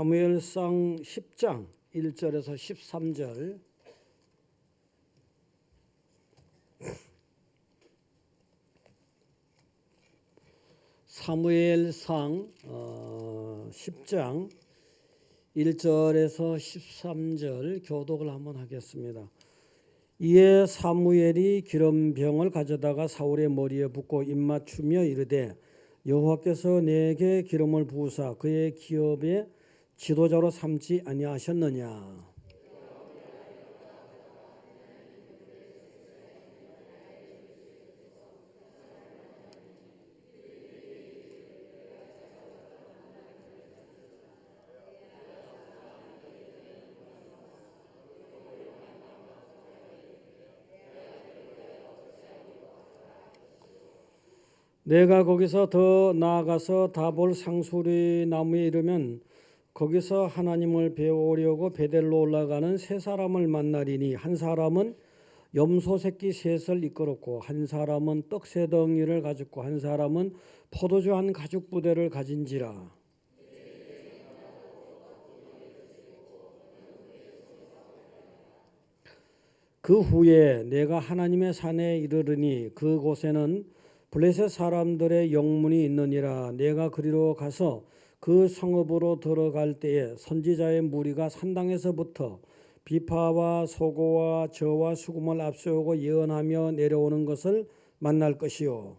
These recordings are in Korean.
사무엘상 10장 1절에서 13절. 사무엘상 10장 1절에서 13절 교독을 한번 하겠습니다. 이에 사무엘이 기름병을 가져다가 사울의 머리에 붓고 입맞추며 이르되 여호와께서 내게 기름을 부으사 그의 기업의 지도자로 삼지 아니하셨느냐. 내가 거기서 더 나아가서 다볼 상수리 나무에 이르면 거기서 하나님을 배우려고 베델로 올라가는 세 사람을 만나리니 한 사람은 염소 새끼 셋을 이끌었고 한 사람은 떡 세 덩이를 가졌고 한 사람은 포도주 한 가죽 부대를 가진지라. 그 후에 내가 하나님의 산에 이르르니 그곳에는 블레셋 사람들의 영문이 있느니라. 내가 그리로 가서 그 성읍으로 들어갈 때에 선지자의 무리가 산당에서부터 비파와 소고와 저와 수금을 앞세우고 예언하며 내려오는 것을 만날 것이요.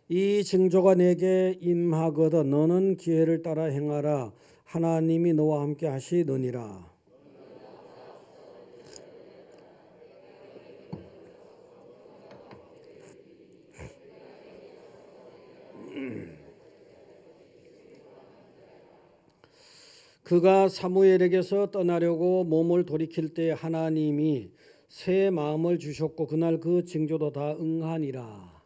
이 징조가 내게 임하거든 너는 기회를 따라 행하라. 하나님이 너와 함께 하시느니라. 그가 사무엘에게서 떠나려고 몸을 돌이킬 때 하나님이 새 마음을 주셨고 그날 그 징조도 다 응하니라.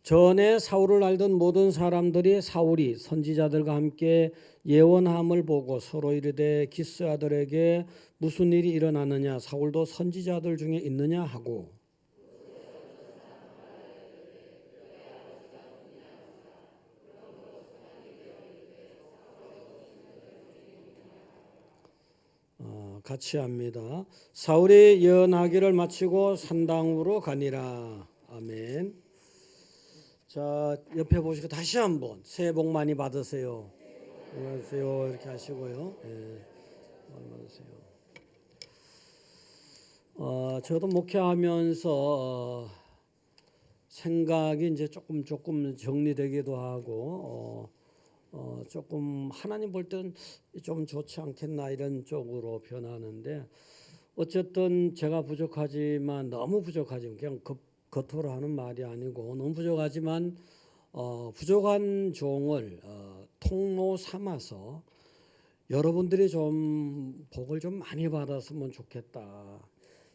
전에 사울을 알던 모든 사람들이 사울이 선지자들과 함께 예언함을 보고 서로 이르되 기스 아들에게 무슨 일이 일어나느냐 사울도 선지자들 중에 있느냐 하고 같이 합니다. 사울이 예언하기를 마치고 산당으로 가니라. 아멘. 자, 옆에 보시고 다시 한번 새해 복 많이 받으세요. 안녕하세요. 이렇게 하시고요. 많이 받으세요. 저도 목회하면서 생각이 이제 조금 정리되기도 하고 조금 하나님 볼 때는 좀 좋지 않겠나 이런 쪽으로 변하는데 어쨌든 제가 부족하지만 너무 부족하지만 그냥 겉으로 하는 말이 아니고 너무 부족하지만 부족한 종을 통로 삼아서 여러분들이 좀 복을 좀 많이 받았으면 좋겠다.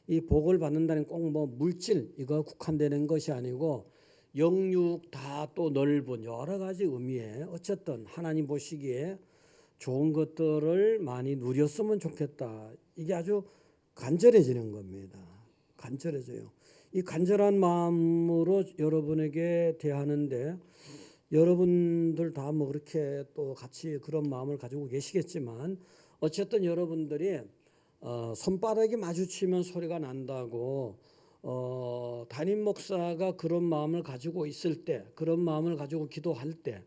이 복을 받는다는 꼭 뭐 물질 이거 국한되는 것이 아니고 영육 다 또 넓은 여러 가지 의미에 어쨌든 하나님 보시기에 좋은 것들을 많이 누렸으면 좋겠다. 이게 아주 간절해지는 겁니다. 간절해져요. 이 간절한 마음으로 여러분에게 대하는데 여러분들 다 뭐 그렇게 또 같이 그런 마음을 가지고 계시겠지만 어쨌든 여러분들이 손바닥이 마주치면 소리가 난다고 담임 목사가 그런 마음을 가지고 있을 때 그런 마음을 가지고 기도할 때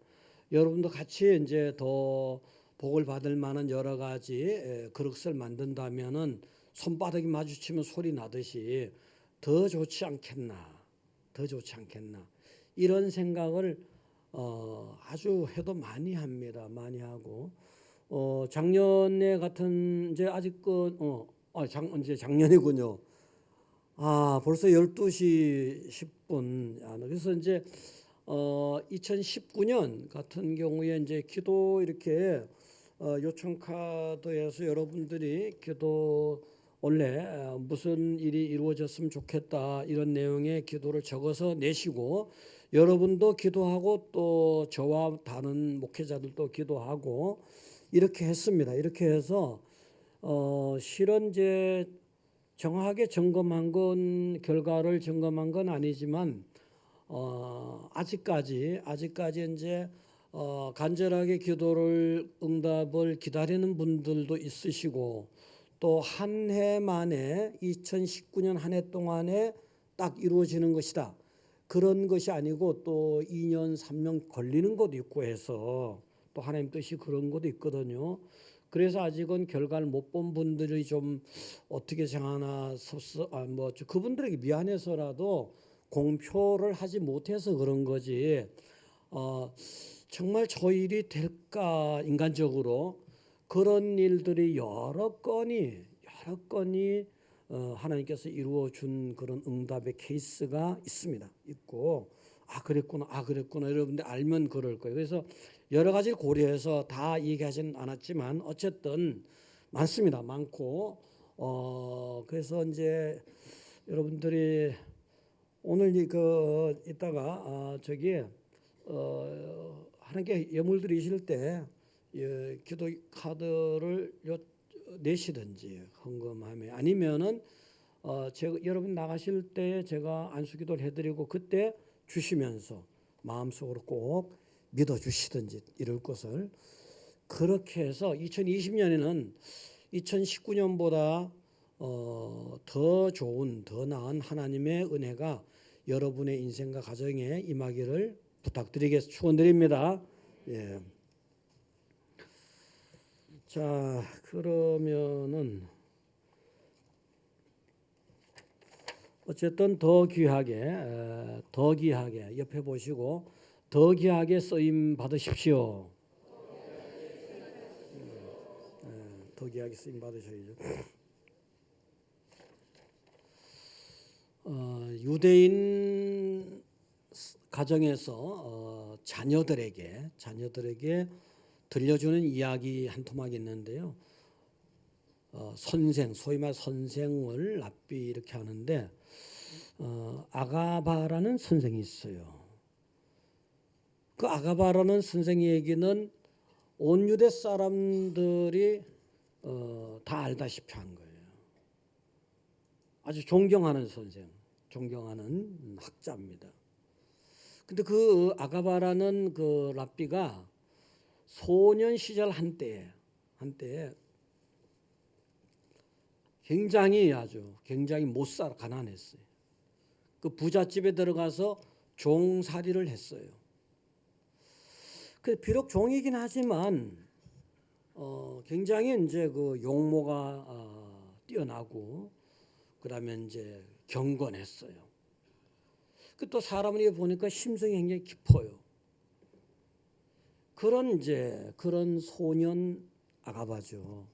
여러분도 같이 이제 더 복을 받을 만한 여러 가지 그릇을 만든다면은 손바닥이 마주치면 소리 나듯이 더 좋지 않겠나, 더 좋지 않겠나 이런 생각을 아주 해도 많이 합니다. 많이 하고 작년에 같은 이제 아직 이제 작년이군요. 벌써 12시 10분. 그래서 이제 2019년 같은 경우에 이제 기도 이렇게 요청 카드에서 여러분들이 기도 원래 무슨 일이 이루어졌으면 좋겠다 이런 내용의 기도를 적어서 내시고 여러분도 기도하고 또 저와 다른 목회자들도 기도하고 이렇게 했습니다. 이렇게 해서 실은 이제 정확하게 점검한 건 결과를 점검한 건 아니지만 아직까지 이제 간절하게 기도를 응답을 기다리는 분들도 있으시고 또 한 해 만에 2019년 한 해 동안에 딱 이루어지는 것이다. 그런 것이 아니고 또 2년 3년 걸리는 것도 있고 해서 또 하나님 뜻이 그런 것도 있거든요. 그래서 아직은 결과를 못 본 분들이 좀 어떻게 생각하나 뭐 그분들에게 미안해서라도 공표를 하지 못해서 그런 거지. 정말 저 일이 될까 인간적으로 그런 일들이 여러 건이 하나님께서 이루어 준 그런 응답의 케이스가 있고 그랬구나 여러분들 알면 그럴 거예요. 그래서 여러 가지를 고려해서 다 얘기하지는 않았지만 어쨌든 많습니다. 많고 그래서 이제 여러분들이 오늘 이따가 하나님께 예물 드리실 때 기도 카드를 내시든지 헌금함에 아니면은 여러분 나가실 때 제가 안수기도를 해드리고 그때 주시면서 마음속으로 꼭 믿어주시든지 이럴 것을 그렇게 해서 2020년에는 2019년보다 더 좋은 더 나은 하나님의 은혜가 여러분의 인생과 가정에 임하기를 축원드립니다. 예. 자, 그러면은 어쨌든 더 귀하게 옆에 보시고 더 귀하게 쓰임 받으십시오. 더 귀하게 쓰임 받으셔야죠. 유대인 가정에서 자녀들에게 들려주는 이야기 한 토막이 있는데요. 소위 말 선생을 랍비 이렇게 하는데 아가바라는 선생이 있어요. 그 아가바라는 선생 얘기는 온 유대 사람들이 다 알다시피 한 거예요. 아주 존경하는 선생, 존경하는 학자입니다. 근데 그 아가바라는 그 랍비가 소년 시절 한때에 굉장히 못 살아 가난했어요. 그 부잣집에 들어가서 종살이를 했어요. 그 비록 종이긴 하지만 굉장히 이제 그 용모가 뛰어나고 그다음에 이제 경건했어요. 그 또 사람을 보니까 심성이 굉장히 깊어요. 그런 소년 아가바죠.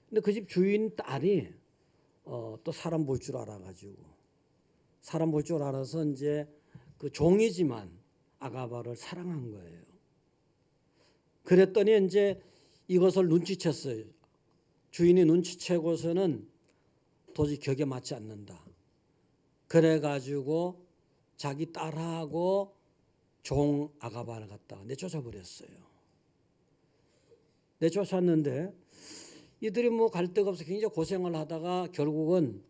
근데 그 집 주인 딸이 또 사람 볼 줄 알아서 이제 그 종이지만 아가바를 사랑한 거예요. 그랬더니 이제 이것을 눈치챘어요. 주인이 눈치채고서는 도저히 격에 맞지 않는다. 그래가지고 자기 딸하고 종 아가바를 갖다가 내쫓아 버렸어요. 내쫓았는데 이들이 뭐 갈 데가 없어 굉장히 고생을 하다가 결국은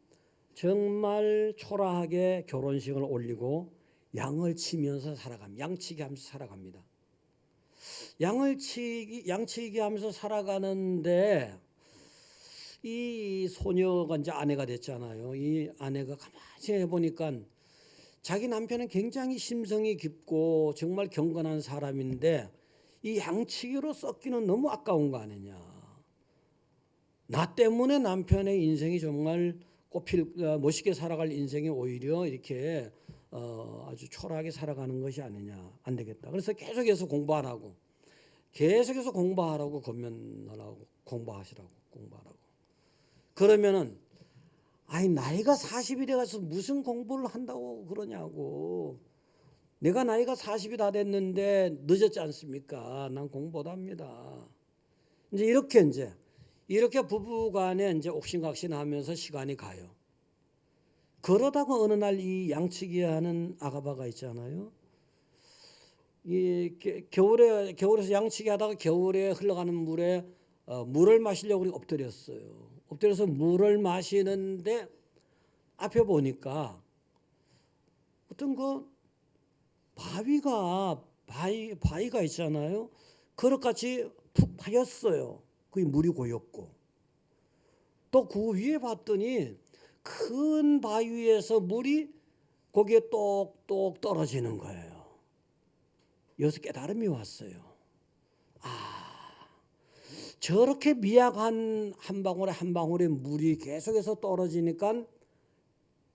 정말 초라하게 결혼식을 올리고 양을 치면서 양치기 하면서 살아갑니다. 양치기 하면서 살아가는데 이 소녀가 이제 아내가 됐잖아요. 이 아내가 가만히 해보니까 자기 남편은 굉장히 심성이 깊고 정말 경건한 사람인데 이 양치기로 썩기는 너무 아까운 거 아니냐. 나 때문에 남편의 인생이 정말 멋있게 살아갈 인생이 오히려 이렇게 아주 초라하게 살아가는 것이 아니냐. 안 되겠다. 그래서 계속해서 공부하라고 권면하라고 공부하시라고. 그러면은 나이가 40이 돼가서 무슨 공부를 한다고 그러냐고. 내가 나이가 40이 다 됐는데 늦었지 않습니까? 난 공부 못합니다. 이제 이렇게 부부간에 이제 옥신각신하면서 시간이 가요. 그러다가 어느 날 이 양치기 하는 아가바가 있잖아요. 겨울에서 양치기 하다가 겨울에 흘러가는 물에 물을 마시려고 우리가 엎드렸어요. 엎드려서 물을 마시는데 앞에 보니까 어떤 그 바위가 있잖아요. 그릇같이 푹 파였어요. 그게 물이 고였고 또 그 위에 봤더니 큰 바위 위에서 물이 거기에 똑똑 떨어지는 거예요. 여기서 깨달음이 왔어요. 저렇게 미약한 한 방울에 한 방울에 물이 계속해서 떨어지니까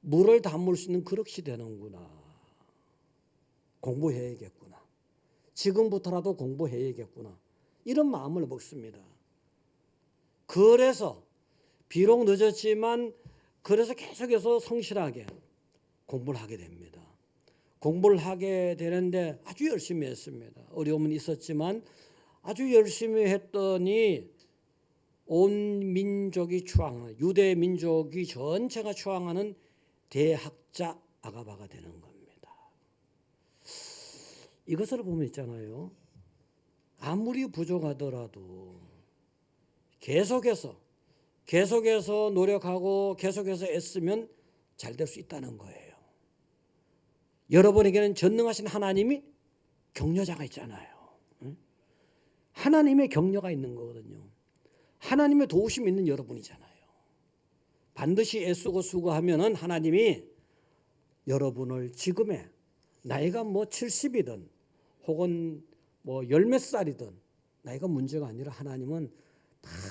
물을 담을 수 있는 그릇이 되는구나. 공부해야겠구나. 지금부터라도 공부해야겠구나. 이런 마음을 먹습니다. 그래서 비록 늦었지만 그래서 계속해서 성실하게 공부를 하게 됩니다. 공부를 하게 되는데 아주 열심히 했습니다. 어려움은 있었지만 아주 열심히 했더니 온 민족이 추앙하는, 유대 민족이 전체가 추앙하는 대학자 아가바가 되는 겁니다. 이것을 보면 있잖아요. 아무리 부족하더라도 계속해서 노력하고 계속해서 애쓰면 잘 될 수 있다는 거예요. 여러분에게는 전능하신 하나님이 격려자가 있잖아요. 하나님의 격려가 있는 거거든요. 하나님의 도우심이 있는 여러분이잖아요. 반드시 애쓰고 수고하면은 하나님이 여러분을 지금의 나이가 뭐 70이든 혹은 뭐 열 몇 살이든 나이가 문제가 아니라 하나님은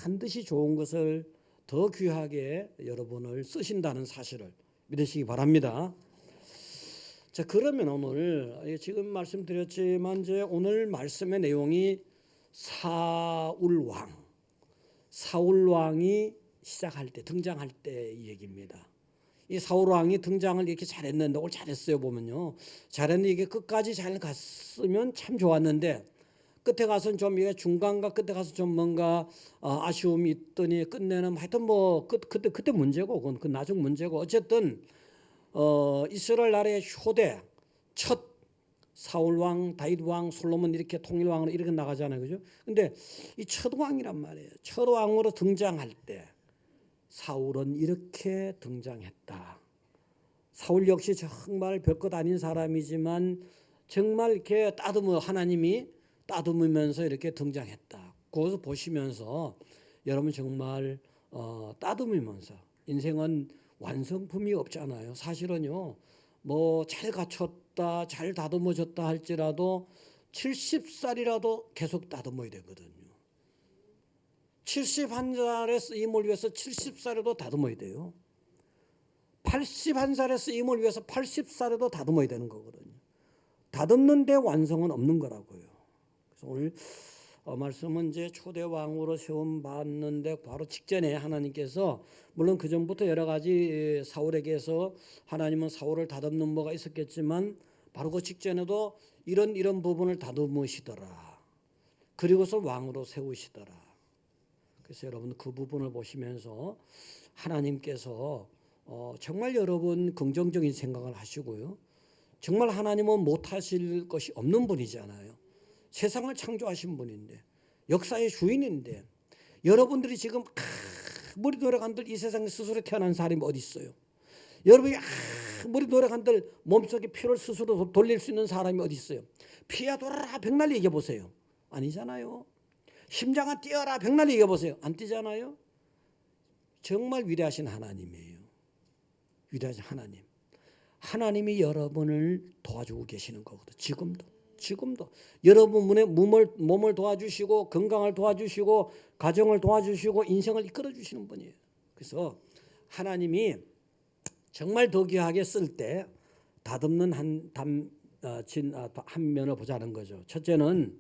반드시 좋은 것을 더 귀하게 여러분을 쓰신다는 사실을 믿으시기 바랍니다. 자, 그러면 오늘 지금 말씀드렸지만 이제 오늘 말씀의 내용이 사울 왕이 시작할 때 등장할 때 이 얘기입니다. 이 사울 왕이 등장을 이렇게 잘했는데 오늘 잘했어요 보면요. 잘했는데 이게 끝까지 잘 갔으면 참 좋았는데 끝에 가서는 좀 이게 중간과 끝에 가서 좀 뭔가 아쉬움이 있더니 끝내는 하여튼 뭐 그때 문제고 그건 그 나중 문제고 어쨌든 이스라엘 나라의 효대 첫 사울 왕, 다윗 왕, 솔로몬 이렇게 통일 왕으로 이렇게 나가잖아요, 그죠? 근데 이 첫 왕이란 말이에요. 첫 왕으로 등장할 때 사울은 이렇게 등장했다. 사울 역시 정말 별것 아닌 사람이지만 정말 이렇게 하나님이 따듬으면서 이렇게 등장했다. 그것을 보시면서 여러분 정말 따듬으면서 인생은 완성품이 없잖아요. 사실은요. 뭐 잘 갖췄다, 잘 다듬어졌다 할지라도 70살이라도 계속 다듬어야 되거든요. 71살의 쓰임을 위해서 70살에도 다듬어야 돼요. 81살의 쓰임을 위해서 80살에도 다듬어야 되는 거거든요. 다듬는데 완성은 없는 거라고요. 그래서 오늘 말씀은 이제 초대 왕으로 세움 받는데 바로 직전에 하나님께서 물론 그 전부터 여러 가지 사울에게서 하나님은 사울을 다듬는 뭐가 있었겠지만 바로 그 직전에도 이런 부분을 다듬으시더라. 그리고서 왕으로 세우시더라. 그래서 여러분 그 부분을 보시면서 하나님께서 정말 여러분 긍정적인 생각을 하시고요. 정말 하나님은 못하실 것이 없는 분이잖아요. 세상을 창조하신 분인데 역사의 주인인데 여러분들이 지금 아무리 노력한들 이 세상에 스스로 태어난 사람이 어디 있어요? 여러분이 아무리 노력한들 몸속에 피를 스스로 돌릴 수 있는 사람이 어디 있어요? 피야 돌아라 백날 얘기해보세요. 아니잖아요. 심장아 뛰어라 백날 얘기해보세요. 안 뛰잖아요. 정말 위대하신 하나님이에요. 위대하신 하나님. 하나님이 여러분을 도와주고 계시는 거거든요. 지금도 여러분의 몸을 도와주시고 건강을 도와주시고 가정을 도와주시고 인생을 이끌어 주시는 분이에요. 그래서 하나님이 정말 더 귀하게 쓸 때 다듬는 한 면을 보자는 거죠. 첫째는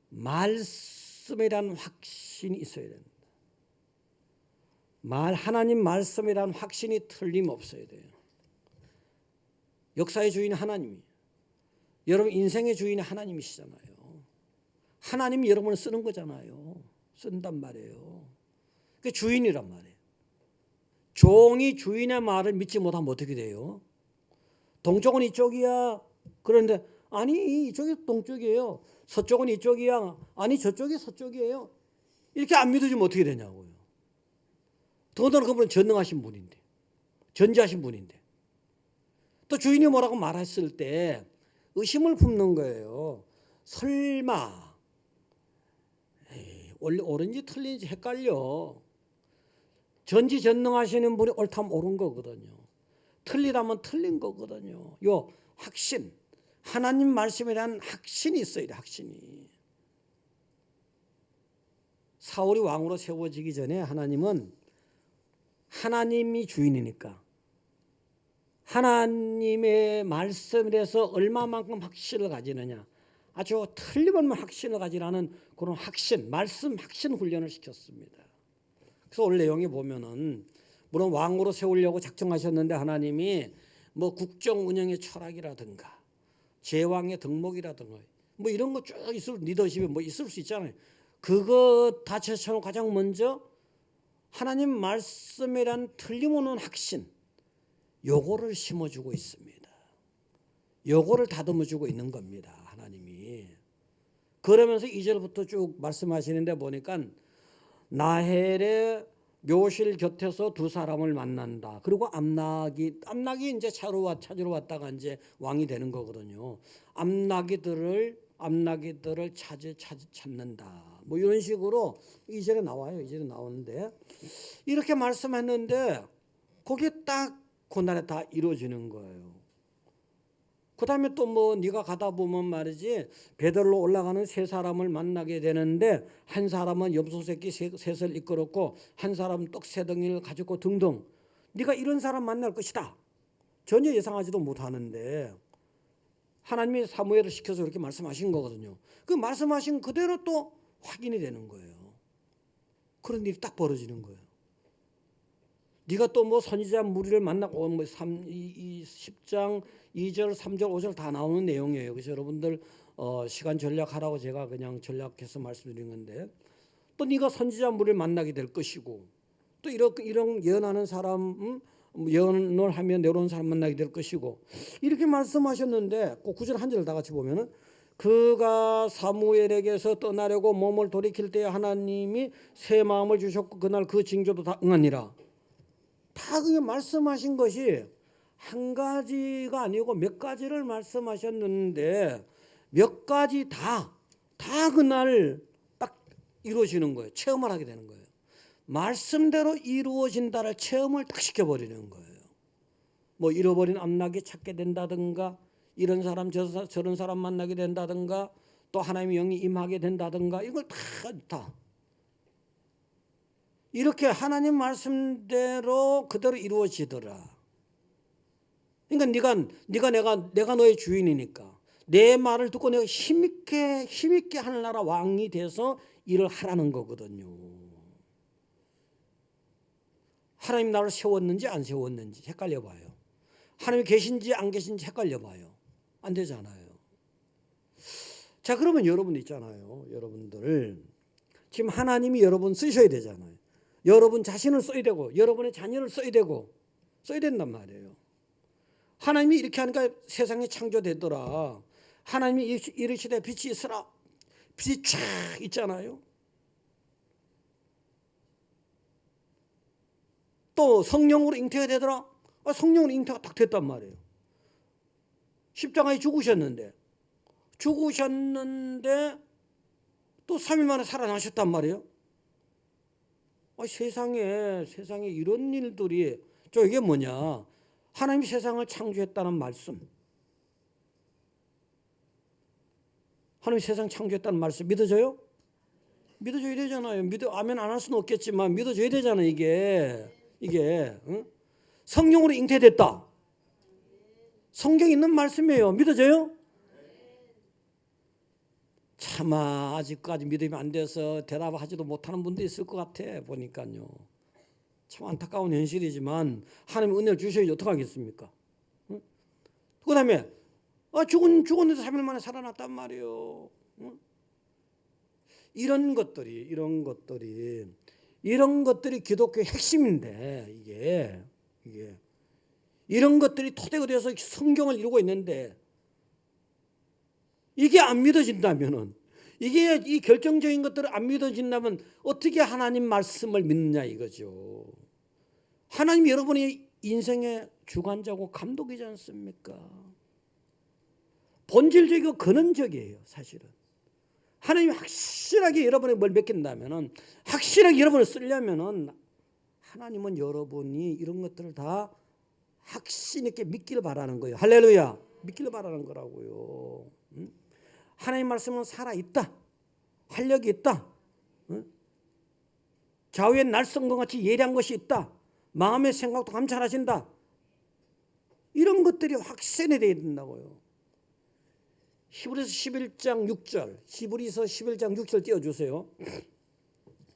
말씀이란 확신이 있어야 됩니다. 하나님 말씀이란 확신이 틀림없어야 돼요. 역사의 주인 하나님이 여러분 인생의 주인이 하나님이시잖아요. 하나님이 여러분을 쓰는 거잖아요. 쓴단 말이에요. 그 주인이란 말이에요. 종이 주인의 말을 믿지 못하면 어떻게 돼요? 동쪽은 이쪽이야. 그런데 아니 이쪽이 동쪽이에요. 서쪽은 이쪽이야. 아니 저쪽이 서쪽이에요. 이렇게 안 믿어주면 어떻게 되냐고요. 더군다나 그분은 전능하신 분인데, 전지하신 분인데, 또 주인이 뭐라고 말했을 때 의심을 품는 거예요. 설마 원래 옳은지 틀린지 헷갈려. 전지전능하시는 분이 옳다면 옳은 거거든요. 틀리다면 틀린 거거든요. 요 확신, 하나님 말씀에 대한 확신이 있어야 돼. 확신이. 사울이 왕으로 세워지기 전에 하나님은 하나님이 주인이니까 하나님의 말씀에 대해서 얼마만큼 확신을 가지느냐, 아주 틀림없는 확신을 가지라는 그런 확신, 말씀 확신 훈련을 시켰습니다. 그래서 오늘 내용에 보면은 물론 왕으로 세우려고 작정하셨는데 하나님이 뭐 국정 운영의 철학이라든가 제왕의 덕목이라든가 뭐 이런 거 쭉 있을, 리더십에 뭐 있을 수 있잖아요. 그거 다 제쳐놓고 가장 먼저 하나님 말씀에 대한 틀림없는 확신, 요거를 심어주고 있습니다. 요거를 다듬어주고 있는 겁니다. 하나님이. 그러면서 2절부터 쭉 말씀하시는데 보니까 나헬의 묘실 곁에서 두 사람을 만난다. 그리고 암낙이 이제 찾으러 왔다가 이제 왕이 되는 거거든요. 암낙이들을 찾는다. 뭐 이런 식으로 2절에 나와요. 2절에 나오는데 이렇게 말씀했는데 거기에 딱 그날에 다 이루어지는 거예요. 그 다음에 또 뭐 네가 가다 보면 말이지 베들로 올라가는 세 사람을 만나게 되는데 한 사람은 염소새끼 셋을 이끌었고 한 사람은 떡 세 덩이를 가졌고 등등. 네가 이런 사람 만날 것이다. 전혀 예상하지도 못하는데 하나님이 사무엘을 시켜서 그렇게 말씀하신 거거든요. 그 말씀하신 그대로 또 확인이 되는 거예요. 그런 일이 딱 벌어지는 거예요. 네가 또 뭐 선지자 무리를 만나고 뭐 10장 2절 3절 5절 다 나오는 내용이에요. 그래서 여러분들 시간 전략하라고 제가 그냥 전략해서 말씀드린 건데 또 네가 선지자 무리를 만나게 될 것이고 또 이런 예언하는 사람 예언을 하며 내려온 사람 만나게 될 것이고 이렇게 말씀하셨는데 꼭 9절 한 절 다 같이 보면은 그가 사무엘에게서 떠나려고 몸을 돌이킬 때에 하나님이 새 마음을 주셨고 그날 그 징조도 다 응하니라. 다 그게 말씀하신 것이 한 가지가 아니고 몇 가지를 말씀하셨는데 몇 가지 다 그날 딱 이루어지는 거예요. 체험을 하게 되는 거예요. 말씀대로 이루어진다를 체험을 딱 시켜버리는 거예요. 뭐 잃어버린 암낙이 찾게 된다든가 이런 사람 저런 사람 만나게 된다든가 또 하나님의 영이 임하게 된다든가 이걸 다 이렇게 하나님 말씀대로 그대로 이루어지더라. 그러니까 내가 너의 주인이니까 내 말을 듣고 내가 힘있게 하늘나라 왕이 돼서 일을 하라는 거거든요. 하나님 나를 세웠는지 안 세웠는지 헷갈려 봐요. 하나님이 계신지 안 계신지 헷갈려 봐요. 안 되잖아요. 자, 그러면 여러분 있잖아요. 여러분들 지금 하나님이 여러분 쓰셔야 되잖아요. 여러분 자신을 써야 되고 여러분의 자녀를 써야 된단 말이에요. 하나님이 이렇게 하니까 세상이 창조되더라. 하나님이 이르시되 빛이 있으라. 빛이 쫙 있잖아요. 또 성령으로 잉태가 되더라. 성령으로 잉태가 딱 됐단 말이에요. 십자가에 죽으셨는데 또 3일 만에 살아나셨단 말이에요. 세상에 이런 일들이 이게 뭐냐? 하나님이 세상을 창조했다는 말씀. 하나님이 세상 창조했다는 말씀 믿어져요? 믿어줘야 되잖아요. 아멘 안 할 수는 없겠지만 믿어줘야 되잖아요. 이게 응? 성령으로 잉태됐다. 성경에 있는 말씀이에요. 믿어져요? 차마 아직까지 믿음이 안 돼서 대답하지도 못하는 분도 있을 것 같아 보니까요. 참 안타까운 현실이지만 하나님 은혜를 주셔야지 어떡하겠습니까? 응? 그 다음에 죽었는데 3일 만에 살아났단 말이에요. 응? 이런 것들이 기독교의 핵심인데 이게 이런 것들이 토대가 되어서 성경을 이루고 있는데 이게 안 믿어진다면은, 이게 이 결정적인 것들을 안 믿어진다면 어떻게 하나님 말씀을 믿느냐 이거죠. 하나님 여러분의 인생의 주관자고 감독이지 않습니까? 본질적이고 근원적이에요. 사실은 하나님이 확실하게 여러분의 뭘 맡긴다면은, 확실하게 여러분을 쓰려면은, 하나님은 여러분이 이런 것들을 다 확신 있게 믿기를 바라는 거예요. 할렐루야. 믿기를 바라는 거라고요. 하나님 말씀은 살아있다, 활력이 있다, 좌우의 날성과 같이 예리한 것이 있다, 마음의 생각도 감찰하신다, 이런 것들이 확신이 되어야 된다고요. 히브리서 11장 6절, 히브리서 11장 6절 띄워주세요.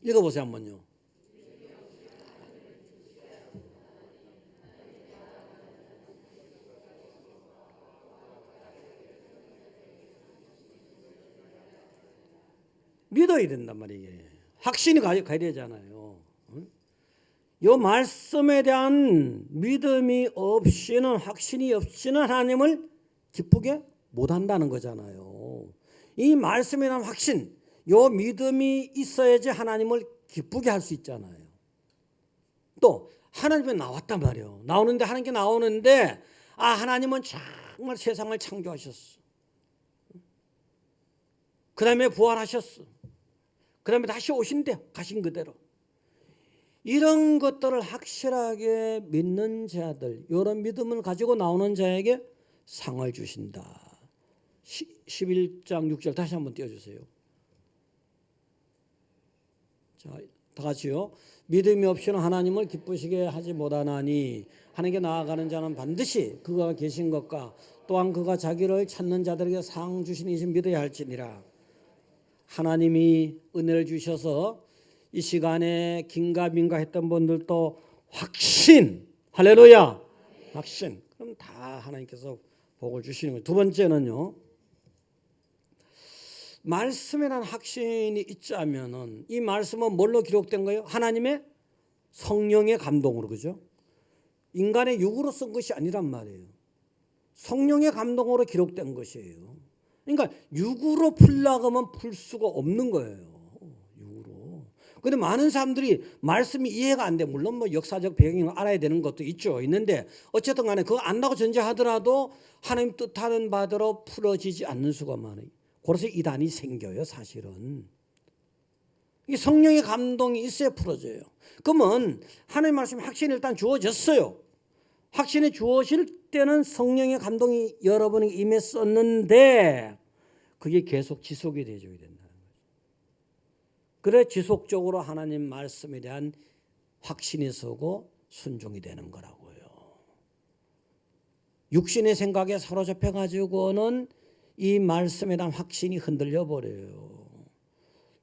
읽어보세요 한번요. 믿어야 된단 말이에요. 확신이 가야 되잖아요. 이 말씀에 대한 믿음이 없이는, 확신이 없이는 하나님을 기쁘게 못한다는 거잖아요. 이 말씀에 대한 확신, 이 믿음이 있어야지 하나님을 기쁘게 할 수 있잖아요. 또 하나님이 나왔단 말이에요. 나오는데, 하나님께 나오는데, 아, 하나님은 정말 세상을 창조하셨어. 그 다음에 부활하셨어. 그 다음에 다시 오신대, 가신 그대로. 이런 것들을 확실하게 믿는 자들, 이런 믿음을 가지고 나오는 자에게 상을 주신다. 11장 6절 다시 한번 띄워주세요. 자, 다 같이요. 믿음이 없이는 하나님을 기쁘시게 하지 못하나니 하나님께 나아가는 자는 반드시 그가 계신 것과 또한 그가 자기를 찾는 자들에게 상 주시니 믿어야 할지니라. 하나님이 은혜를 주셔서 이 시간에 긴가민가 했던 분들도 확신, 할렐루야, 확신. 그럼 다 하나님께서 복을 주시는 거예요. 두 번째는요, 말씀에 대한 확신이 있자면은, 이 말씀은 뭘로 기록된 거예요? 하나님의 성령의 감동으로, 그죠? 인간의 육으로 쓴 것이 아니란 말이에요. 성령의 감동으로 기록된 것이에요. 그러니까 육으로 풀려고 하면 풀 수가 없는 거예요. 육으로. 그런데 많은 사람들이 말씀이 이해가 안 돼. 물론 뭐 역사적 배경을 알아야 되는 것도 있는데 어쨌든 간에 그거 안다고 전제하더라도 하나님 뜻하는 바대로 풀어지지 않는 수가 많아요. 그래서 이단이 생겨요, 사실은. 이 성령의 감동이 있어야 풀어져요. 그러면 하나님 말씀이 확신이 일단 주어졌어요. 확신이 주어질 때는 성령의 감동이 여러분에게 임했었는데 그게 계속 지속이 되어줘야 된다는 거죠. 그래 지속적으로 하나님 말씀에 대한 확신이 서고 순종이 되는 거라고요. 육신의 생각에 사로잡혀 가지고는 이 말씀에 대한 확신이 흔들려 버려요.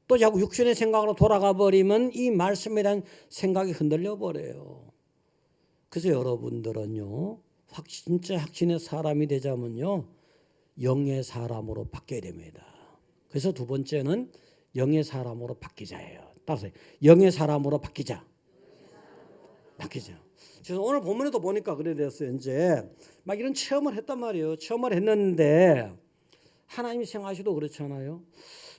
또 자꾸 육신의 생각으로 돌아가 버리면 이 말씀에 대한 생각이 흔들려 버려요. 그래서 여러분들은요, 진짜 확신의 사람이 되자면요, 영의 사람으로 바뀌어야 됩니다. 그래서 두 번째는 영의 사람으로 바뀌자예요. 따라서 영의 사람으로 바뀌자. 바뀌자. 그래서 오늘 본문에도 보니까 그래 됐어요. 이제 막 이런 체험을 했단 말이에요. 체험을 했는데 하나님이 생각하시도 그렇잖아요.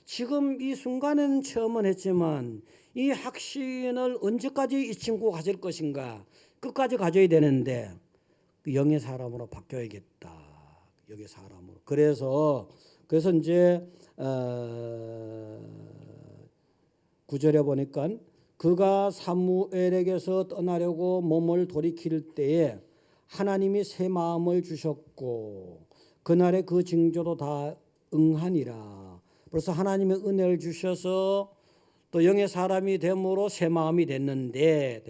지금 이 순간에는 체험은 했지만 이 확신을 언제까지 이 친구가 가질 것인가, 끝까지 가져야 되는데 그 영의 사람으로 바뀌어야겠다. 영의 사람으로. 그래서 이제 9절에 보니까 그가 사무엘에게서 떠나려고 몸을 돌이킬 때에 하나님이 새 마음을 주셨고 그날에 그 징조도 다 응하니라. 그래서 하나님의 은혜를 주셔서 또 영의 사람이 됨으로 새 마음이 됐는데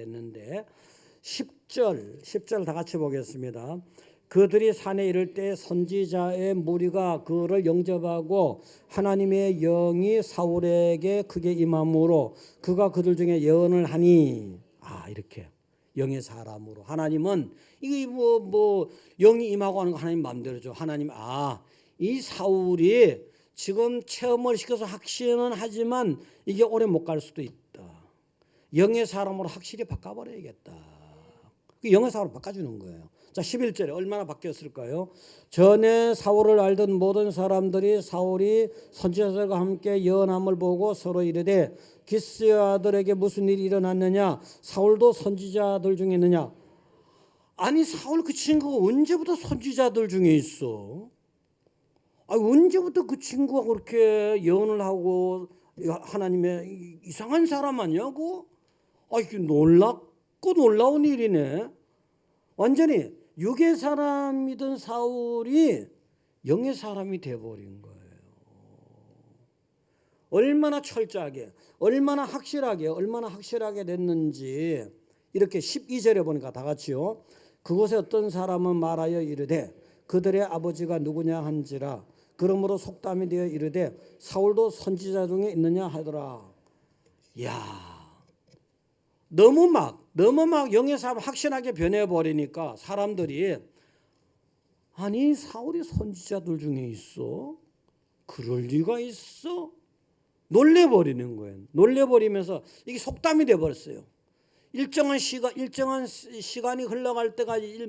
10절 다 같이 보겠습니다. 그들이 산에 이를 때 선지자의 무리가 그를 영접하고 하나님의 영이 사울에게 크게 임함으로 그가 그들 중에 예언을 하니. 이렇게 영의 사람으로. 하나님은 이게 뭐 영이 임하고 하는 거 하나님 마음대로죠. 하나님 이 사울이 지금 체험을 시켜서 확신은 하지만 이게 오래 못 갈 수도 있다. 영의 사람으로 확실히 바꿔버려야겠다. 영의 사람으로 바꿔주는 거예요. 자, 11절에 얼마나 바뀌었을까요? 전에 사울을 알던 모든 사람들이 사울이 선지자들과 함께 연함을 보고 서로 이르되 기스의 아들에게 무슨 일이 일어났느냐? 사울도 선지자들 중에 있느냐? 아니, 사울 그 친구가 언제부터 선지자들 중에 있어? 아니, 언제부터 그 친구가 그렇게 예언을 하고 하나님의 이상한 사람 아니냐고? 아, 이게 놀랍고 놀라운 일이네. 완전히 육의 사람이던 사울이 영의 사람이 되어버린 거예요. 얼마나 철저하게, 얼마나 확실하게 됐는지 이렇게 12절에 보니까 다 같이요. 그곳에 어떤 사람은 말하여 이르되 그들의 아버지가 누구냐 한지라. 그러므로 속담이 되어 이르되 사울도 선지자 중에 있느냐 하더라. 야, 너무 막 영의 사람 확신하게 변해버리니까 사람들이 아니, 사울이 선지자들 중에 있어? 그럴 리가 있어? 놀래버리는 거예요. 놀래버리면서 이게 속담이 돼버렸어요. 일정한 시간이 흘러갈 때까지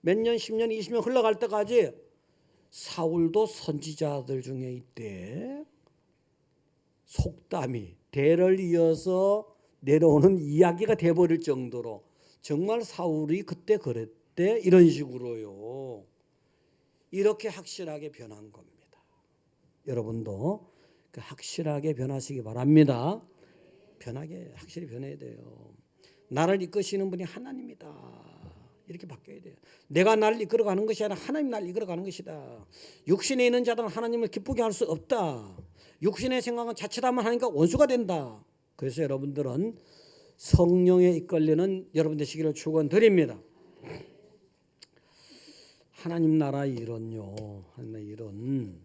몇 년, 10년, 20년 흘러갈 때까지 사울도 선지자들 중에 있대. 속담이 대를 이어서 내려오는 이야기가 돼버릴 정도로 정말 사울이 그때 그랬대 이런 식으로요. 이렇게 확실하게 변한 겁니다. 여러분도 그 확실하게 변하시기 바랍니다. 변하게 확실히 변해야 돼요. 나를 이끄시는 분이 하나님이다. 이렇게 바뀌어야 돼요. 내가 나를 이끌어가는 것이 아니라 하나님 나를 이끌어가는 것이다. 육신에 있는 자들은 하나님을 기쁘게 할 수 없다. 육신의 생각은 자칫하면 하니까 원수가 된다. 그래서 여러분들은 성령에 이끌리는 여러분 되시기를 축원드립니다. 하나님 나라 일은요. 하나님 일은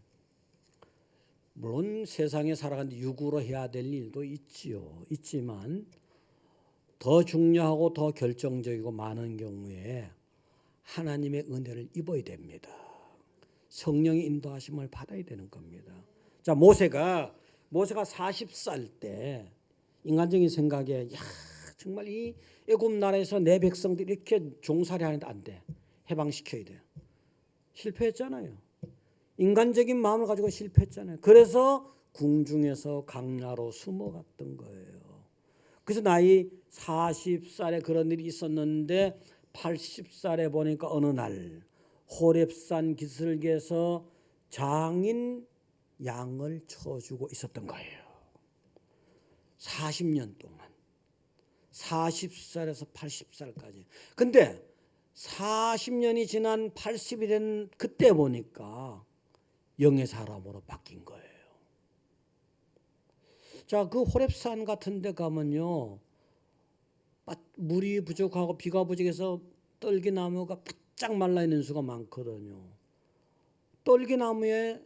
물론 세상에 살아가는데 육으로 해야 될 일도 있지만 더 중요하고 더 결정적이고 많은 경우에 하나님의 은혜를 입어야 됩니다. 성령의 인도하심을 받아야 되는 겁니다. 자, 모세가 40살 때 인간적인 생각에 정말 이 애굽 나라에서 내 백성들이 이렇게 종살이 하는데 안 돼. 해방시켜야 돼. 실패했잖아요. 인간적인 마음을 가지고 실패했잖아요. 그래서 궁중에서 강야로 숨어갔던 거예요. 그래서 나이 40살에 그런 일이 있었는데 80살에 보니까 어느 날 호렙산 기슭에서 장인 양을 쳐주고 있었던 거예요. 40년 동안 40살에서 80살까지. 근데 40년이 지난 80이 된 그때 보니까 영의 사람으로 바뀐 거예요. 자, 그 호렙산 같은 데 가면요, 물이 부족하고 비가 부족해서 떨기나무가 바짝 말라있는 수가 많거든요. 떨기나무에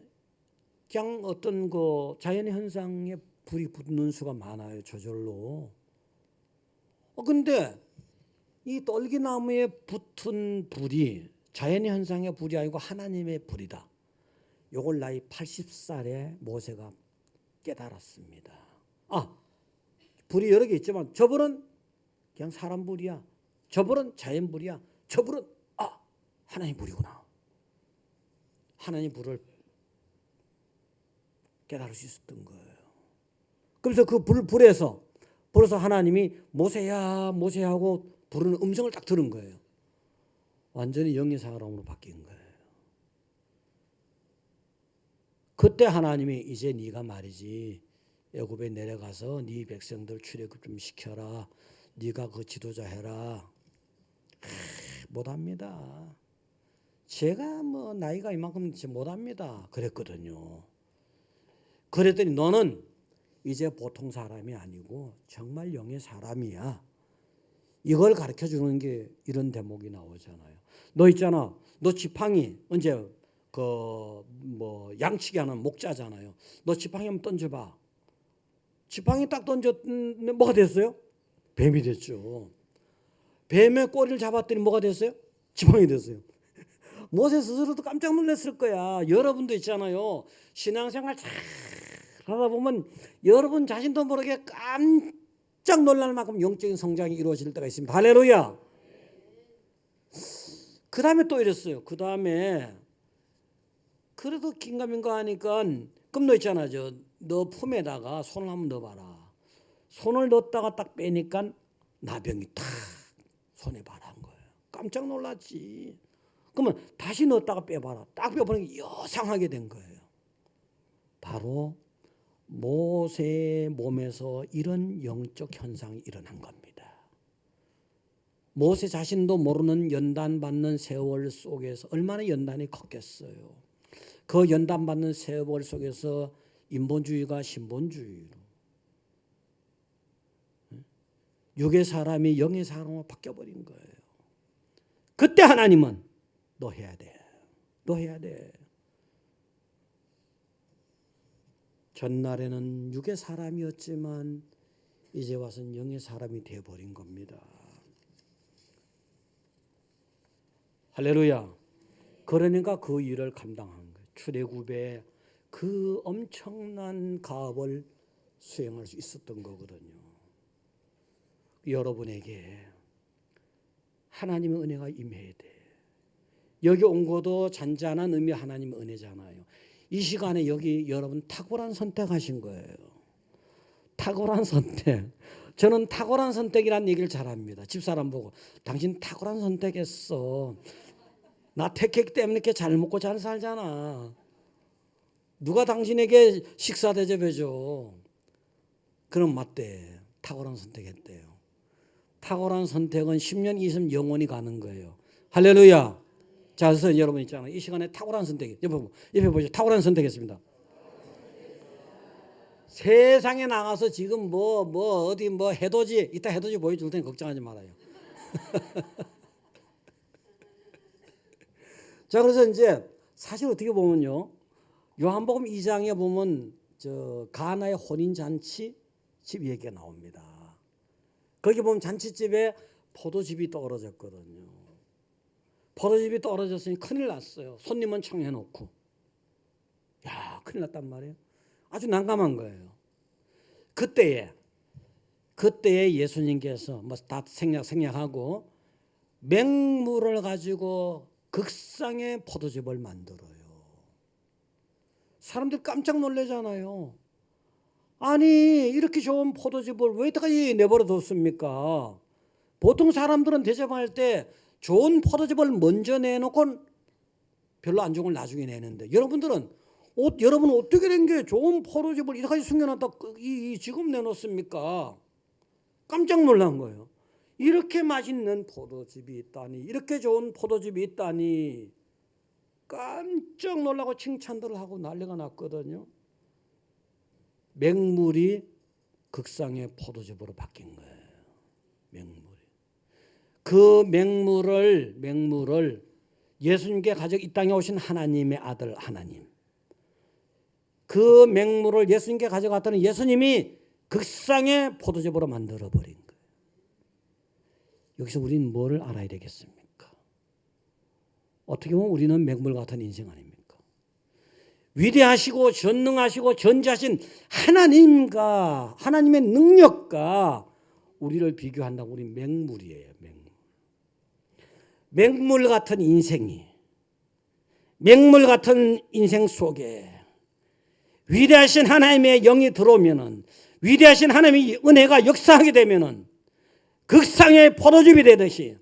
그냥 어떤 그 자연 현상에 불이 붙는 수가 많아요, 저절로. 근데 이 떨기나무에 붙은 불이 자연 현상의 불이 아니고 하나님의 불이다. 요걸 나이 80살에 모세가 깨달았습니다. 불이 여러 개 있지만 저 불은 그냥 사람 불이야. 저 불은 자연 불이야. 저 불은 하나님 불이구나. 하나님 불을 깨달을 수 있었던 거예요. 그래서 그 불에서 하나님이 모세야 모세야 하고 부르는 음성을 딱 들은 거예요. 완전히 영의 사람으로 바뀐 거예요. 그때 하나님이 이제 네가 말이지 애굽에 내려가서 네 백성들 출애굽 좀 시켜라. 네가 그 지도자 해라. 못합니다. 제가 나이가 이만큼 못합니다. 그랬거든요. 그랬더니 너는 이제 보통 사람이 아니고 정말 영의 사람이야. 이걸 가르쳐 주는 게 이런 대목이 나오잖아요. 너 있잖아. 너 지팡이 언제 양치기 하는 목자잖아요. 너 지팡이 한번 던져봐. 지팡이 딱 던졌는데 뭐가 됐어요? 뱀이 됐죠. 뱀의 꼬리를 잡았더니 뭐가 됐어요? 지팡이 됐어요. 모세 스스로도 깜짝 놀랐을 거야. 여러분도 있잖아요. 신앙생활 잘 하다 보면 여러분 자신도 모르게 깜짝 놀랄 만큼 영적인 성장이 이루어질 때가 있습니다. 할렐루야. 그 다음에 또 이랬어요. 그 다음에 그래도 긴가민가 하니까 그럼 너 있잖아. 너 품에다가 손을 한번 넣어봐라. 손을 넣었다가 딱 빼니까 나병이 탁 손에 발한 거예요. 깜짝 놀랐지. 그러면 다시 넣었다가 빼봐라. 딱 빼보니까 이상하게 된 거예요. 바로 모세의 몸에서 이런 영적 현상이 일어난 겁니다. 모세 자신도 모르는 연단받는 세월 속에서 얼마나 연단이 컸겠어요. 그 연단받는 세월 속에서 인본주의가 신본주의로, 육의 사람이 영의 사람으로 바뀌어버린 거예요. 그때 하나님은 너 해야 돼. 너 해야 돼. 전날에는 육의 사람이었지만 이제 와서는 영의 사람이 되어버린 겁니다. 할렐루야. 그러니까 그 일을 감당한 거예요. 출애굽의 그 엄청난 가업을 수행할 수 있었던 거거든요. 여러분에게 하나님의 은혜가 임해야 돼. 여기 온 것도 잔잔한 의미 하나님의 은혜잖아요. 이 시간에 여기 여러분 탁월한 선택하신 거예요. 탁월한 선택. 저는 탁월한 선택이라는 얘기를 잘합니다. 집사람 보고 당신 탁월한 선택했어. 나 택했기 때문에 이렇게 잘 먹고 잘 살잖아. 누가 당신에게 식사 대접해줘. 그럼 맞대. 탁월한 선택했대요. 탁월한 선택은 10년, 20년 영원히 가는 거예요. 할렐루야. 자, 그래서 여러분 있잖아요. 이 시간에 탁월한 선택. 옆에 보시죠. 탁월한 선택했습니다. 세상에 나가서 지금 어디 해돋이, 이따 해돋이 보여줄 테니 걱정하지 말아요. 자, 그래서 이제 사실 어떻게 보면요. 요한복음 2장에 보면 가나의 혼인잔치 집 얘기가 나옵니다. 거기 보면 잔치집에 포도즙이 떨어졌거든요. 포도즙이 떨어졌으니 큰일 났어요. 손님은 청해놓고. 야, 큰일 났단 말이에요. 아주 난감한 거예요. 그때에 예수님께서 다 생략하고 맹물을 가지고 극상의 포도즙을 만들어요. 사람들 깜짝 놀라잖아요. 아니 이렇게 좋은 포도즙을 왜 이따까지 내버려 뒀습니까? 보통 사람들은 대접할 때 좋은 포도즙을 먼저 내놓고 별로 안 좋은 걸 나중에 내는데 여러분은 어떻게 된 게 좋은 포도즙을 이렇게까지 숨겨놨다 지금 내놓습니까? 깜짝 놀란 거예요. 이렇게 맛있는 포도즙이 있다니, 이렇게 좋은 포도즙이 있다니 깜짝 놀라고 칭찬들을 하고 난리가 났거든요. 맹물이 극상의 포도즙으로 바뀐 거예요. 그 맹물을 예수님께 가지고 이 땅에 오신 하나님의 아들 하나님, 그 맹물을 예수님께 가져갔더니 예수님이 극상의 포도즙으로 만들어버린 거예요. 여기서 우리는 뭐를 알아야 되겠습니까? 어떻게 보면 우리는 맹물 같은 인생 아닙니까? 위대하시고 전능하시고 전지하신 하나님과 하나님의 능력과 우리를 비교한다고 우리 맹물이에요. 맹물 같은 인생이, 맹물 같은 인생 속에 위대하신 하나님의 영이 들어오면은, 위대하신 하나님의 은혜가 역사하게 되면은 극상의 포도즙이 되듯이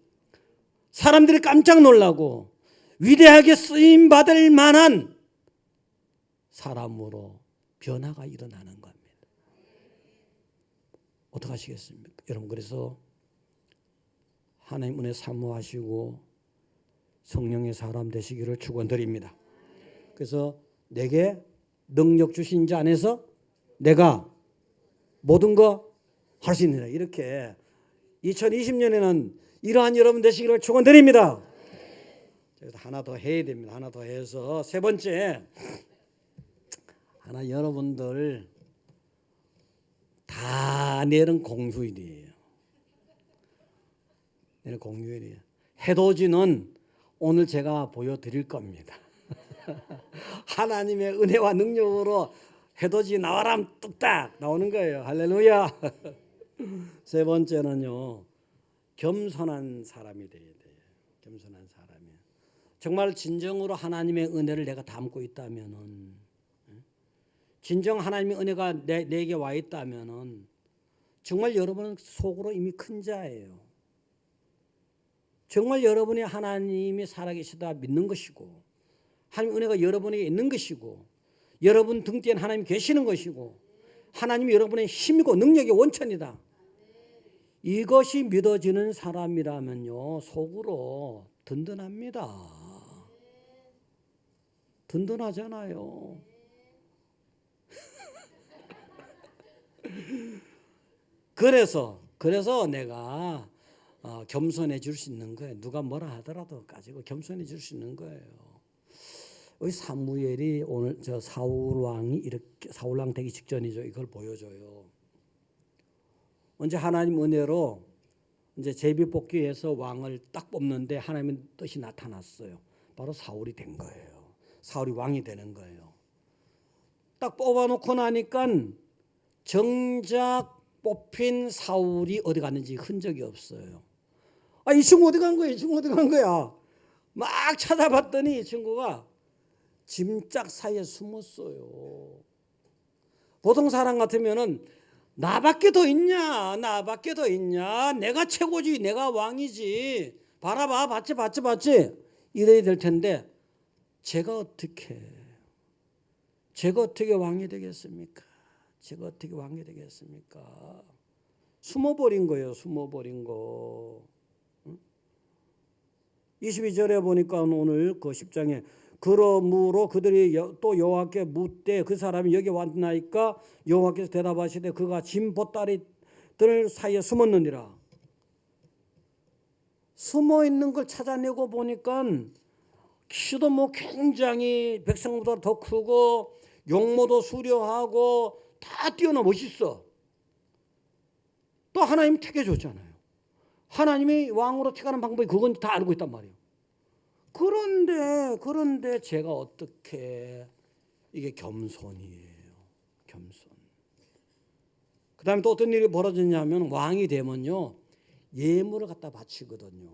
사람들이 깜짝 놀라고 위대하게 쓰임 받을 만한 사람으로 변화가 일어나는 겁니다. 어떻게 하시겠습니까? 여러분, 그래서 하나님 은혜 사모하시고 성령의 사람 되시기를 축원드립니다. 그래서 내게 능력 주신 자 안에서 내가 모든 거 할 수 있느니라. 이렇게 2020년에는 이러한 여러분 되시기를 축원드립니다. 그래서 하나 더 해야 됩니다. 하나 더 해서 세 번째, 하나 여러분들 다 내일은 공휴일이에요. 내일 공휴일이에요. 해돋이는 오늘 제가 보여드릴 겁니다. 하나님의 은혜와 능력으로 해돋이 나와라 뚝딱 나오는 거예요. 할렐루야. 세 번째는요, 겸손한 사람이 돼야 돼요. 겸손한 사람이. 정말 진정으로 하나님의 은혜를 내가 담고 있다면은, 진정 하나님의 은혜가 내게 와 있다면은 정말 여러분은 속으로 이미 큰 자예요. 정말 여러분이 하나님이 살아계시다 믿는 것이고, 하나님의 은혜가 여러분에게 있는 것이고, 여러분 등 뒤에 하나님이 계시는 것이고, 하나님이 여러분의 힘이고 능력의 원천이다. 이것이 믿어지는 사람이라면요, 속으로 든든합니다. 든든하잖아요. 그래서 내가 겸손해질 수 있는 거예요. 누가 뭐라 하더라도 가지고 겸손해질 수 있는 거예요. 우리 사무엘이 오늘 저 사울 왕 되기 직전이죠. 이걸 보여줘요. 언제 하나님 은혜로 이제 제비뽑기에서 왕을 딱 뽑는데 하나님의 뜻이 나타났어요. 바로 사울이 된 거예요. 사울이 왕이 되는 거예요. 딱 뽑아놓고 나니까 정작 뽑힌 사울이 어디 갔는지 흔적이 없어요. 이 친구 어디 간 거야? 이 친구 어디 간 거야? 막 찾아봤더니 이 친구가 짐짝 사이에 숨었어요. 보통 사람 같으면은 나밖에 더 있냐? 나밖에 더 있냐? 내가 최고지, 내가 왕이지. 봐라봐, 봤지? 이래야 될 텐데 제가 어떻게 왕이 되겠습니까? 제가 어떻게 왕이 되겠습니까? 숨어버린 거예요. 숨어버린 거. 22절에 보니까 오늘 그 10장에 그러므로 그들이 또 여호와께 묻되 그 사람이 여기 왔나이까 여호와께서 대답하시되 그가 짐 보따리들 사이에 숨었느니라. 숨어 있는 걸 찾아내고 보니까 키도 뭐 굉장히 백성보다 더 크고 용모도 수려하고 다 뛰어나 멋있어. 또 하나님 택해 줬잖아요. 하나님이 왕으로 택하는 방법이 그건 다 알고 있단 말이에요. 그런데 제가 어떻게 이게 겸손이에요. 겸손. 그 다음에 또 어떤 일이 벌어졌냐면 왕이 되면요 예물을 갖다 바치거든요.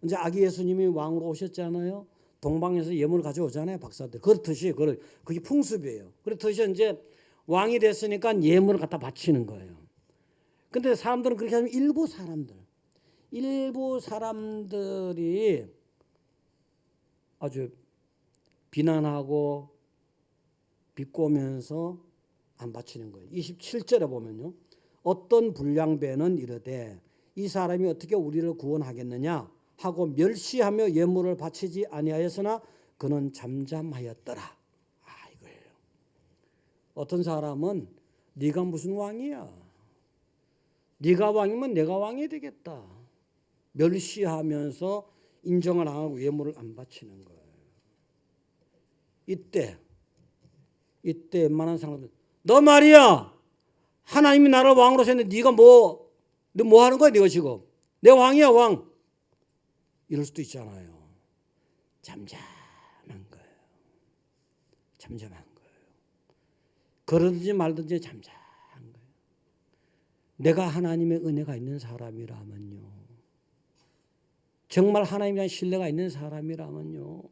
이제 아기 예수님이 왕으로 오셨잖아요. 동방에서 예물을 가져오잖아요. 박사들. 그렇듯이 그게 풍습이에요. 그렇듯이 이제 왕이 됐으니까 예물을 갖다 바치는 거예요. 근데 사람들은 그렇게 하면 일부 사람들이 아주 비난하고 비꼬면서 안 바치는 거예요. 27절에 보면요. 어떤 불량배는 이르되 이 사람이 어떻게 우리를 구원하겠느냐 하고 멸시하며 예물을 바치지 아니하였으나 그는 잠잠하였더라. 이거예요. 어떤 사람은 네가 무슨 왕이야? 네가 왕이면 내가 왕이 되겠다. 멸시하면서 인정을 안 하고 예물을 안 바치는 거예요. 이때 웬만한 사람들 너 말이야 하나님이 나를 왕으로 세웠는데 네가 너 뭐 하는 거야? 네가 지금 내 왕이야 왕. 이럴 수도 있잖아요. 잠잠한 거예요. 그러든지 말든지 잠잠한 거예요. 내가 하나님의 은혜가 있는 사람이라면요. 정말 하나님에 대한 신뢰가 있는 사람이라면요.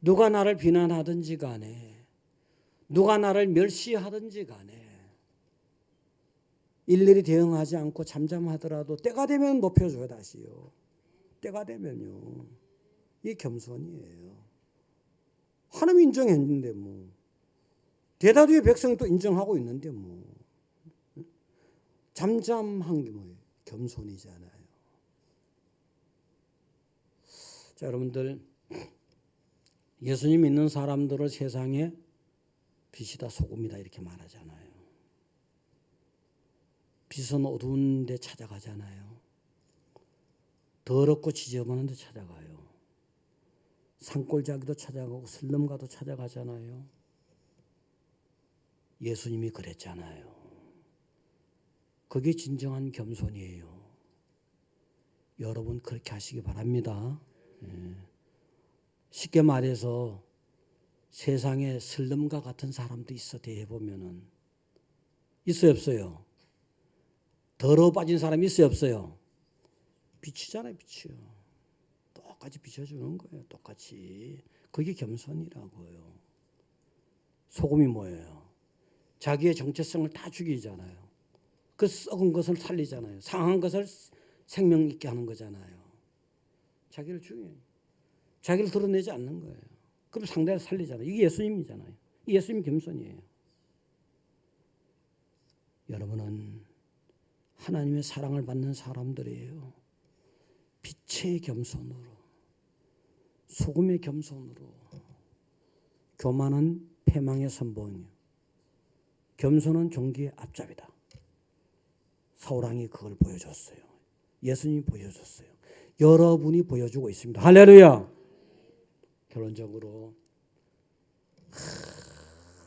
누가 나를 비난하든지 간에 누가 나를 멸시하든지 간에 일일이 대응하지 않고 잠잠하더라도 때가 되면 높여줘야 다시요. 때가 되면요. 이게 겸손이에요. 하나님 인정했는데 뭐. 대다수의 백성이 또 인정하고 있는데 뭐. 잠잠한 게 뭐예요? 겸손이잖아요. 자, 여러분들 예수님 믿는 사람들을 세상에 빛이다 소금이다 이렇게 말하잖아요. 빛은 어두운 데 찾아가잖아요. 더럽고 지저분한 데 찾아가요. 산골짜기도 찾아가고 슬럼가도 찾아가잖아요. 예수님이 그랬잖아요. 그게 진정한 겸손이에요. 여러분 그렇게 하시기 바랍니다. 쉽게 말해서 세상에 슬럼가 같은 사람도 있어. 대해보면은 있어요 없어요? 더러워 빠진 사람이 있어요 없어요? 빛이잖아요. 빛이요. 똑같이 비춰주는 거예요. 똑같이. 그게 겸손이라고요. 소금이 뭐예요? 자기의 정체성을 다 죽이잖아요. 그 썩은 것을 살리잖아요. 상한 것을 생명 있게 하는 거잖아요. 자기를 죽여요. 자기를 드러내지 않는 거예요. 그럼 상대를 살리잖아요. 이게 예수님이잖아요. 이 예수님 겸손이에요. 여러분은 하나님의 사랑을 받는 사람들이에요. 빛의 겸손으로, 소금의 겸손으로. 교만은 패망의 선봉이요, 겸손은 종기의 앞잡이다. 사울왕이 그걸 보여줬어요. 예수님이 보여줬어요. 여러분이 보여주고 있습니다. 할렐루야. 결론적으로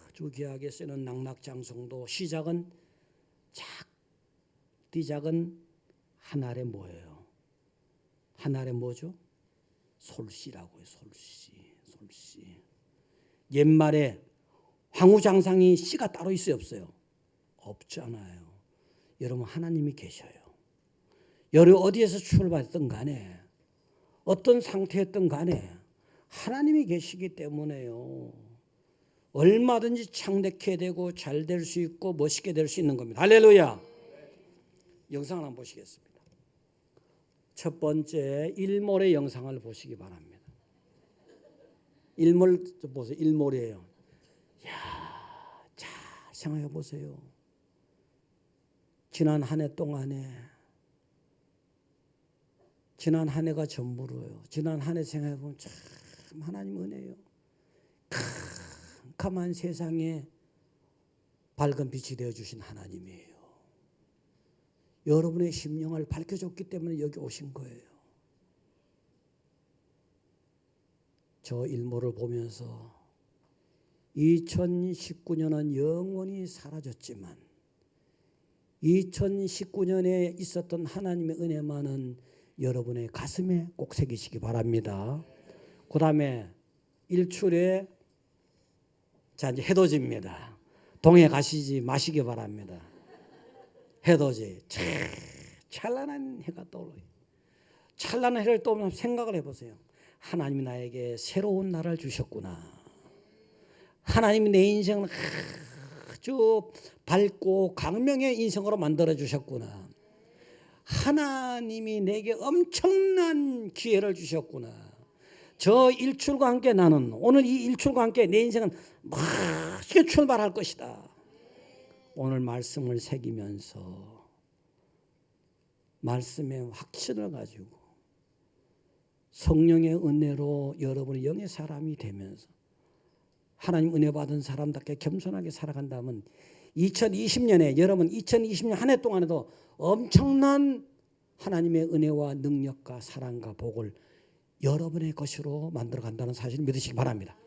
아주 귀하게 쓰는 낙낙장성도 시작은 띠작은 한 알에 뭐예요? 한 알에 뭐죠? 솔씨라고요. 솔씨. 옛말에 황후장상이 씨가 따로 있어요, 없어요? 없잖아요. 여러분, 하나님이 계셔요. 여러분 어디에서 출발했든 간에 어떤 상태였든 간에 하나님이 계시기 때문에요. 얼마든지 창대케 되고 잘 될 수 있고 멋있게 될 수 있는 겁니다. 할렐루야. 영상을 한번 보시겠습니다. 첫 번째 일몰의 영상을 보시기 바랍니다. 일몰 보세요. 일몰이에요. 야, 잘 생각해 보세요. 지난 한 해 동안에 지난 한 해가 전부로요. 지난 한 해 생각해 보면 참 하나님 은혜요. 캄캄한 세상에 밝은 빛이 되어 주신 하나님이에요. 여러분의 심령을 밝혀줬기 때문에 여기 오신 거예요. 저 일몰을 보면서 2019년은 영원히 사라졌지만 2019년에 있었던 하나님의 은혜만은 여러분의 가슴에 꼭 새기시기 바랍니다. 그 다음에 일출에 자 이제 해돋입니다. 동해 가시지 마시기 바랍니다. 해돋이 찬란한 해가 떠올라요. 찬란한 해를 떠오르면 생각을 해보세요. 하나님이 나에게 새로운 날을 주셨구나. 하나님이 내 인생을 아주 밝고 광명의 인생으로 만들어 주셨구나. 하나님이 내게 엄청난 기회를 주셨구나. 저 일출과 함께 나는 오늘 이 일출과 함께 내 인생은 멋지게 출발할 것이다. 오늘 말씀을 새기면서 말씀의 확신을 가지고 성령의 은혜로 여러분의 영의 사람이 되면서 하나님 은혜 받은 사람답게 겸손하게 살아간다면 2020년에 여러분 2020년 한 해 동안에도 엄청난 하나님의 은혜와 능력과 사랑과 복을 여러분의 것으로 만들어 간다는 사실을 믿으시기 바랍니다.